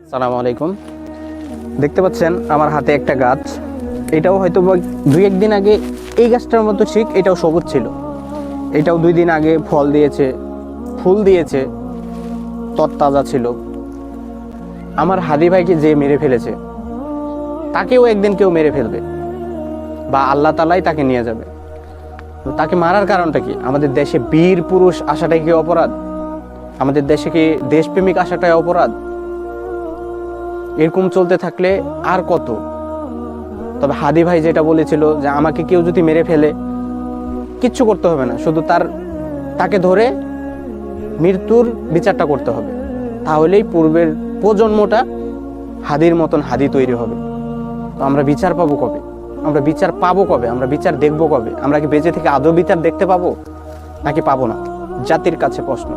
আসসালামু আলাইকুম। দেখতে পাচ্ছেন আমার হাতে একটা গাছ। এটাও হয়তো দুই একদিন আগে এই গাছটার মতো ঠিক এটাও সবুজ ছিল। এটাও 2 দিন আগে ফল দিয়েছে, ফুল দিয়েছে, তরতাজা ছিল। আমার হাদি ভাইকে যে মেরে ফেলেছে তাকেও একদিন কেউ মেরে ফেলবে, বা আল্লাহ তাআলাই তাকে নিয়ে যাবে। তো তাকে মারার কারণটা কি? আমাদের দেশে বীর পুরুষ আসাটাই কি অপরাধ? আমাদের দেশে কি দেশপ্রেমিক আসাটাই অপরাধ? এরকম চলতে থাকলে আর কত? তবে হাদি ভাই যেটা বলেছিল যে আমাকে কেউ যদি মেরে ফেলে কিচ্ছু করতে হবে না, শুধু তাকে ধরে মৃত্যুর বিচারটা করতে হবে, তাহলেই পূর্বের প্রজন্মটা হাদির মতন হাদি তৈরি হবে। তো আমরা বিচার পাবো কবে? আমরা বিচার পাবো কবে? আমরা বিচার দেখবো কবে? আমরা কি বেঁচে থেকে আদৌ বিচার দেখতে পাবো নাকি পাবো না? জাতির কাছে প্রশ্ন।